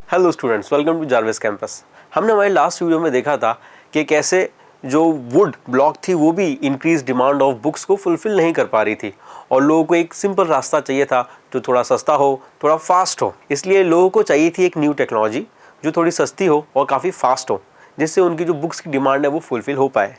Hello students, welcome to Jarvis campus. हमने हमारे last video में देखा था कि कैसे जो वुड ब्लॉक थी वो भी इंक्रीज डिमांड ऑफ बुक्स को फुलफिल नहीं कर पा रही थी और लोगों को एक सिंपल रास्ता चाहिए था जो थोड़ा सस्ता हो, थोड़ा फास्ट हो। इसलिए लोगों को चाहिए थी एक न्यू टेक्नोलॉजी जो थोड़ी सस्ती हो और काफ़ी फास्ट हो, जिससे उनकी जो बुक्स की डिमांड है वो फुलफिल हो पाए।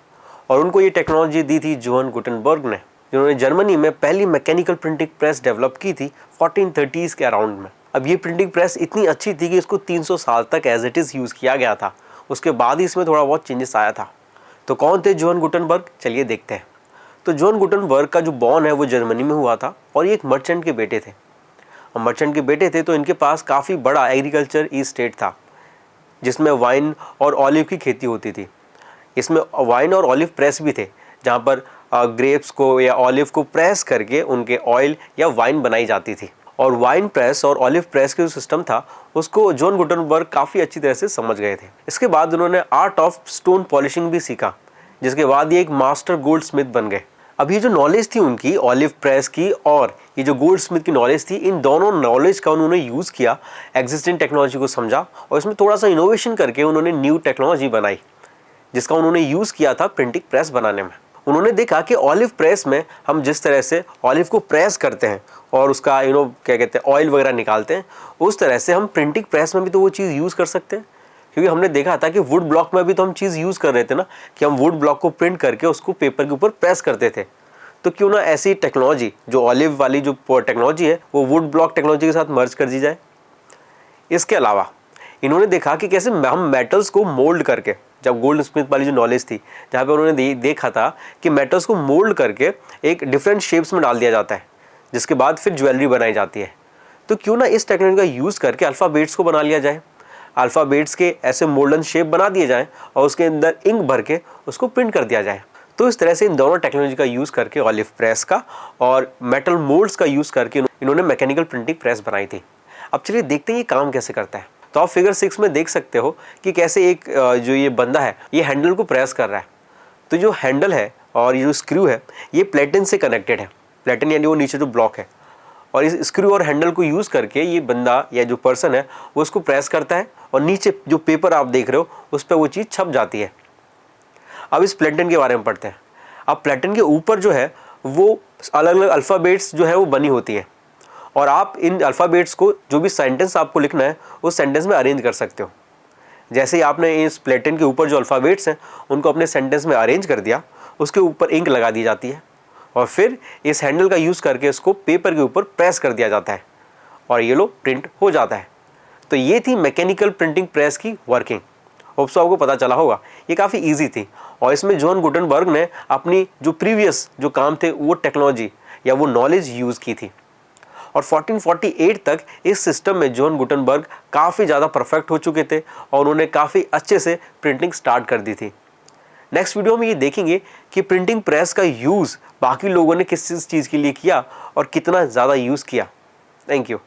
और उनको ये टेक्नोलॉजी दी थी जोहन गुटेनबर्ग ने, जिन्होंने जर्मनी में पहली मैकेनिकल प्रिंटिंग प्रेस डेवलप की थी 1430s के अराउंड में। अब ये प्रिंटिंग प्रेस इतनी अच्छी थी कि इसको 300 साल तक एज इट इज़ यूज़ किया गया था। उसके बाद ही इसमें थोड़ा बहुत चेंजेस आया था। तो कौन थे जोहन गुटेनबर्ग, चलिए देखते हैं। तो जोहन गुटेनबर्ग का जो बॉर्न है वो जर्मनी में हुआ था और ये एक मर्चेंट के बेटे थे। अब मर्चेंट के बेटे थे तो इनके पास काफ़ी बड़ा एग्रीकल्चर स्टेट था, जिसमें वाइन और ऑलिव की खेती होती थी। इसमें वाइन और ऑलिव प्रेस भी थे, जहाँ पर ग्रेप्स को या ऑलिव को प्रेस करके उनके ऑयल या वाइन बनाई जाती थी। और वाइन प्रेस और ऑलिव प्रेस का जो सिस्टम था उसको जोहन गुटेनबर्ग काफ़ी अच्छी तरह से समझ गए थे। इसके बाद उन्होंने आर्ट ऑफ स्टोन पॉलिशिंग भी सीखा, जिसके बाद ये एक मास्टर गोल्ड स्मिथ बन गए। अब ये जो नॉलेज थी उनकी ऑलिव प्रेस की और ये जो गोल्ड स्मिथ की नॉलेज थी, इन दोनों नॉलेज का उन्होंने यूज़ किया, एग्जिस्टिंग टेक्नोलॉजी को समझा और इसमें थोड़ा सा इनोवेशन करके उन्होंने न्यू टेक्नोलॉजी बनाई, जिसका उन्होंने यूज़ किया था प्रिंटिंग प्रेस बनाने में। उन्होंने देखा कि ऑलिव प्रेस में हम जिस तरह से ऑलिव को प्रेस करते हैं और उसका क्या कहते हैं ऑयल वगैरह निकालते हैं, उस तरह से हम प्रिंटिंग प्रेस में भी तो वो चीज़ यूज़ कर सकते हैं। क्योंकि हमने देखा था कि वुड ब्लॉक में भी तो हम चीज़ यूज़ कर रहे थे ना, कि हम वुड ब्लॉक को प्रिंट करके उसको पेपर के ऊपर प्रेस करते थे। तो क्यों ना ऐसी टेक्नोलॉजी, जो ऑलिव वाली जो टेक्नोलॉजी है, वो वुड ब्लॉक टेक्नोलॉजी के साथ मर्ज कर दी जाए। इसके अलावा इन्होंने देखा कि कैसे हम मेटल्स को मोल्ड करके, जब गोल्ड स्मिथ वाली जो नॉलेज थी, जहाँ पे उन्होंने देखा था कि मेटल्स को मोल्ड करके एक डिफरेंट शेप्स में डाल दिया जाता है, जिसके बाद फिर ज्वेलरी बनाई जाती है। तो क्यों ना इस टेक्नोलॉजी का यूज़ करके अल्फ़ाबेट्स को बना लिया जाए, अल्फ़ाबेट्स के ऐसे मोल्डन शेप बना दिए जाएँ और उसके अंदर इंक भर के उसको प्रिंट कर दिया जाए। तो इस तरह से इन दोनों टेक्नोलॉजी का यूज़ करके, ऑलिव प्रेस का और मेटल मोल्ड्स का यूज़ करके, इन्होंने मैकेनिकल प्रिंटिंग प्रेस बनाई थी। अब चलिए देखते हैं ये काम कैसे करता है। तो आप फिगर 6 में देख सकते हो कि कैसे एक जो ये बंदा है ये हैंडल को प्रेस कर रहा है। तो जो हैंडल है और ये जो स्क्रू है ये प्लेटिन से कनेक्टेड है। प्लेटिन यानी वो नीचे जो ब्लॉक है, और इस स्क्रू और हैंडल को यूज़ करके ये बंदा या जो पर्सन है वो उसको प्रेस करता है और नीचे जो पेपर आप देख रहे हो उस पर वो चीज़ छप जाती है। अब इस प्लेटिन के बारे में पढ़ते हैं। अब प्लेटिन के ऊपर जो है वो अलग अलग अल्फ़ाबेट्स जो है वो बनी होती है, और आप इन अल्फ़ाबेट्स को, जो भी सेंटेंस आपको लिखना है, उस सेंटेंस में अरेंज कर सकते हो। जैसे ही आपने इस प्लेटिन के ऊपर जो अल्फ़ाबेट्स हैं उनको अपने सेंटेंस में अरेंज कर दिया, उसके ऊपर इंक लगा दी जाती है और फिर इस हैंडल का यूज़ करके इसको पेपर के ऊपर प्रेस कर दिया जाता है और ये लो प्रिंट हो जाता है। तो ये थी मैकेनिकल प्रिंटिंग प्रेस की वर्किंग। होप सो आपको पता चला होगा, ये काफ़ी ईजी थी और इसमें जोहन गुटेनबर्ग ने अपनी जो प्रीवियस जो काम थे वो टेक्नोलॉजी या वो नॉलेज यूज़ की थी। और 1448 तक इस सिस्टम में जोहन गुटेनबर्ग काफ़ी ज़्यादा परफेक्ट हो चुके थे और उन्होंने काफ़ी अच्छे से प्रिंटिंग स्टार्ट कर दी थी। नेक्स्ट वीडियो में ये देखेंगे कि प्रिंटिंग प्रेस का यूज़ बाकी लोगों ने किस चीज़ के लिए किया और कितना ज़्यादा यूज़ किया। Thank you.